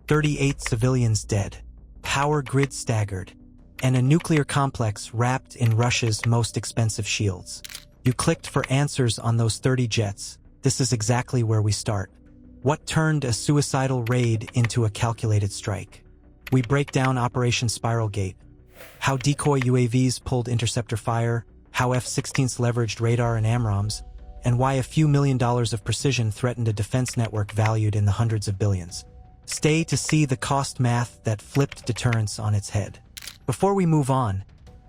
38 civilians dead, power grid staggered, and a nuclear complex wrapped in Russia's most expensive shields. You clicked for answers on those 30 jets. This is exactly where we start. What turned a suicidal raid into a calculated strike? We break down Operation Spiral Gate, how decoy UAVs pulled interceptor fire, how F-16s leveraged radar and AMRAAMs, and why a few $1 million of precision threatened a defense network valued in the hundreds of billions. Stay to see the cost math that flipped deterrence on its head. Before we move on,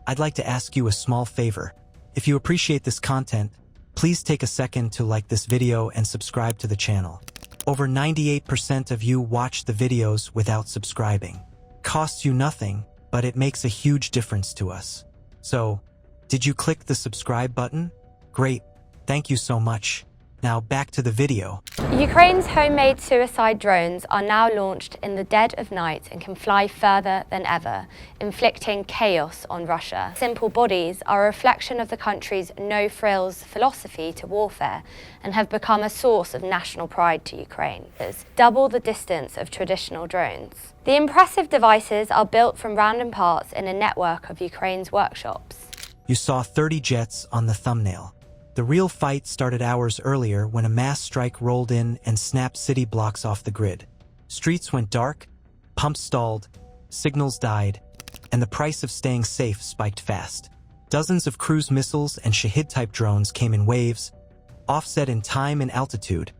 I'd like to ask you a small favor. If you appreciate this content, please take a second to like this video and subscribe to the channel. Over 98% of you watch the videos without subscribing. Costs you nothing, but it makes a huge difference to us. So, did you click the subscribe button? Great, thank you so much. Now back to the video. Ukraine's homemade suicide drones are now launched in the dead of night and can fly further than ever, inflicting chaos on Russia. Simple bodies are a reflection of the country's no-frills philosophy to warfare and have become a source of national pride to Ukraine. It's double the distance of traditional drones. The impressive devices are built from random parts in a network of Ukraine's workshops. You saw 30 jets on the thumbnail. The real fight started hours earlier when a mass strike rolled in and snapped city blocks off the grid. Streets went dark, pumps stalled, signals died, and the price of staying safe spiked fast. Dozens of cruise missiles and Shahid-type drones came in waves, offset in time and altitude,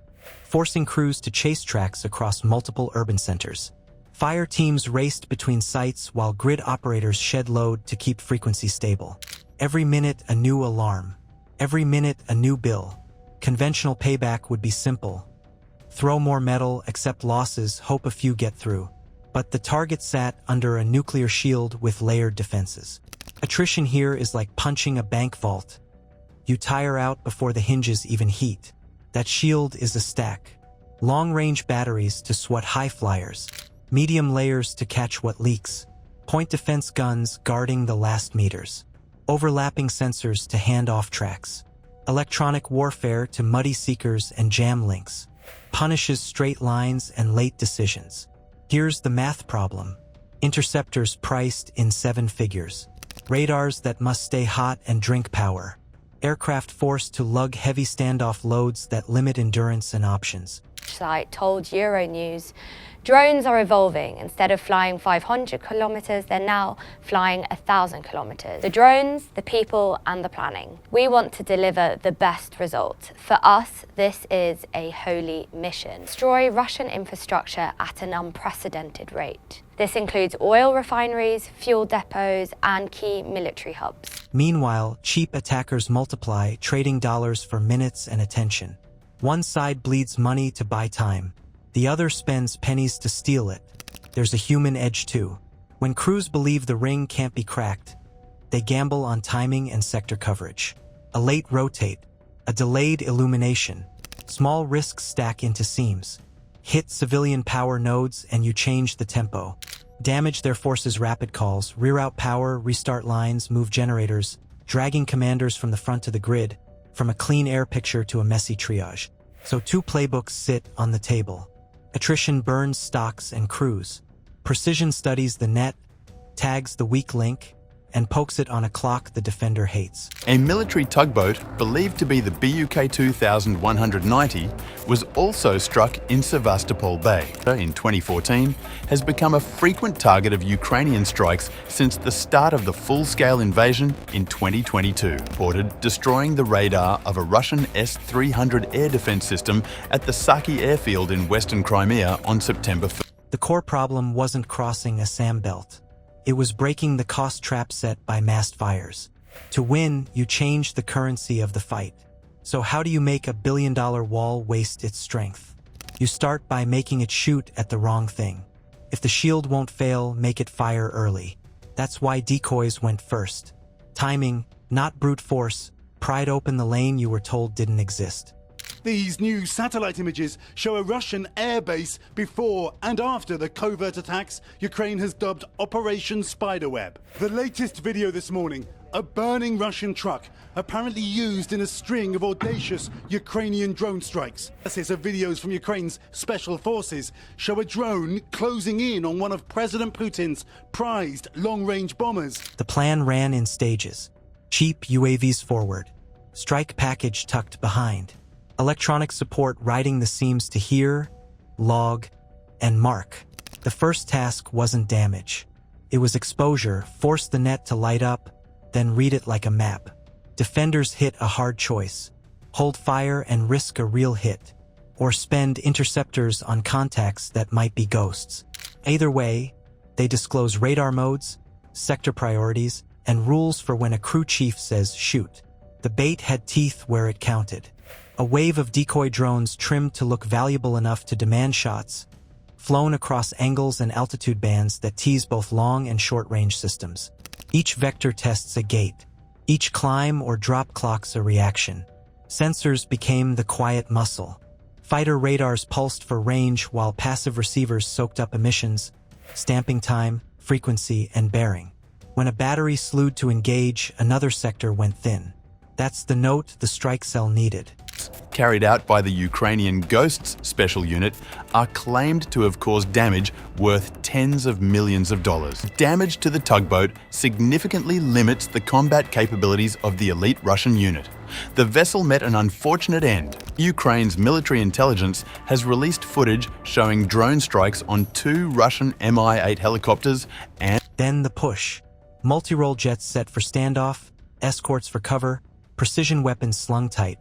forcing crews to chase tracks across multiple urban centers. Fire teams raced between sites while grid operators shed load to keep frequency stable. Every minute a new alarm. Every minute a new bill. Conventional payback would be simple. Throw more metal, accept losses, hope a few get through. But the target sat under a nuclear shield with layered defenses. Attrition here is like punching a bank vault. You tire out before the hinges even heat. That shield is a stack. Long-range batteries to swat high flyers. Medium layers to catch what leaks. Point defense guns guarding the last meters. Overlapping sensors to hand off tracks. Electronic warfare to muddy seekers and jam links. Punishes straight lines and late decisions. Here's the math problem. Interceptors priced in 7 figures. Radars that must stay hot and drink power. Aircraft forced to lug heavy standoff loads that limit endurance and options. Site told Euronews, drones are evolving. Instead of flying 500 kilometers, they're now flying 1,000 kilometers. The drones, the people, and the planning. We want to deliver the best result. For us, this is a holy mission. Destroy Russian infrastructure at an unprecedented rate. This includes oil refineries, fuel depots, and key military hubs. Meanwhile, cheap attackers multiply, trading dollars for minutes and attention. One side bleeds money to buy time. The other spends pennies to steal it. There's a human edge too. When crews believe the ring can't be cracked, they gamble on timing and sector coverage. A late rotate, a delayed illumination. Small risks stack into seams. Hit civilian power nodes and you change the tempo. Damage their forces' rapid calls, reroute power, restart lines, move generators, dragging commanders from the front to the grid, from a clean air picture to a messy triage. So 2 playbooks sit on the table. Attrition burns stocks and crews. Precision studies the net, tags the weak link, and pokes it on a clock the defender hates. A military tugboat, believed to be the BUK 2190, was also struck in Sevastopol Bay. In 2014, has become a frequent target of Ukrainian strikes since the start of the full-scale invasion in 2022, reported destroying the radar of a Russian S-300 air defense system at the Saki airfield in western Crimea on September 1st. The core problem wasn't crossing a SAM belt. It was breaking the cost trap set by massed fires. To win, you change the currency of the fight. So how do you make a billion-dollar wall waste its strength? You start by making it shoot at the wrong thing. If the shield won't fail, make it fire early. That's why decoys went first. Timing, not brute force, pried open the lane you were told didn't exist. These new satellite images show a Russian airbase before and after the covert attacks Ukraine has dubbed Operation Spiderweb. The latest video this morning, a burning Russian truck apparently used in a string of audacious Ukrainian drone strikes. Analysis of videos from Ukraine's special forces show a drone closing in on one of President Putin's prized long-range bombers. The plan ran in stages. Cheap UAVs forward, strike package tucked behind, electronic support riding the seams to hear, log, and mark. The first task wasn't damage. It was exposure, force the net to light up, then read it like a map. Defenders hit a hard choice: hold fire and risk a real hit, or spend interceptors on contacts that might be ghosts. Either way, they disclose radar modes, sector priorities, and rules for when a crew chief says shoot. The bait had teeth where it counted. A wave of decoy drones trimmed to look valuable enough to demand shots, flown across angles and altitude bands that tease both long and short-range systems. Each vector tests a gate. Each climb or drop clocks a reaction. Sensors became the quiet muscle. Fighter radars pulsed for range while passive receivers soaked up emissions, stamping time, frequency, and bearing. When a battery slewed to engage, another sector went thin. That's the note the strike cell needed. Carried out by the Ukrainian Ghosts special unit are claimed to have caused damage worth tens of millions of dollars. Damage to the tugboat significantly limits the combat capabilities of the elite Russian unit. The vessel met an unfortunate end. Ukraine's military intelligence has released footage showing drone strikes on 2 Russian Mi-8 helicopters and Then the push. Multi-role jets set for standoff, escorts for cover, precision weapons slung tight.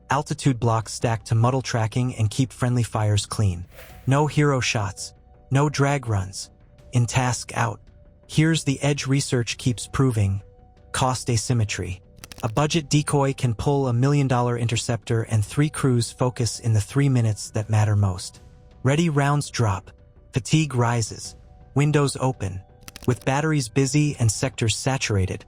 Altitude blocks stacked to muddle tracking and keep friendly fires clean. No hero shots. No drag runs. In task out. Here's the edge research keeps proving. Cost asymmetry. A budget decoy can pull $1 million interceptor and 3 crews focus in the 3 minutes that matter most. Ready rounds drop. Fatigue rises. Windows open. With batteries busy and sectors saturated,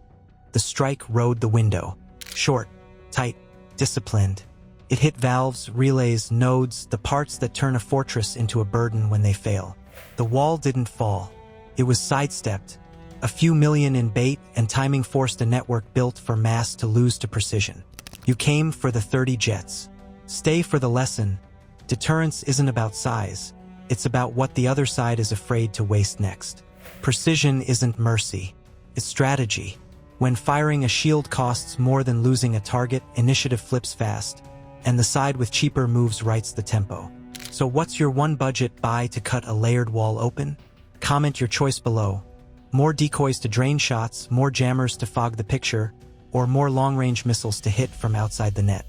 the strike rode the window. Short, tight, disciplined. It hit valves, relays, nodes, the parts that turn a fortress into a burden when they fail. The wall didn't fall. It was sidestepped. A few million in bait and timing forced a network built for mass to lose to precision. You came for the 30 jets. Stay for the lesson. Deterrence isn't about size. It's about what the other side is afraid to waste next. Precision isn't mercy. It's strategy. When firing a shield costs more than losing a target, initiative flips fast, and the side with cheaper moves rights the tempo. So what's your one budget buy to cut a layered wall open? Comment your choice below. More decoys to drain shots, more jammers to fog the picture, or more long-range missiles to hit from outside the net.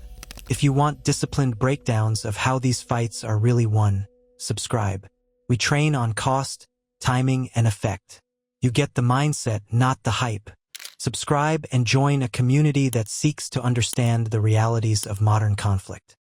If you want disciplined breakdowns of how these fights are really won, subscribe. We train on cost, timing, and effect. You get the mindset, not the hype. Subscribe and join a community that seeks to understand the realities of modern conflict.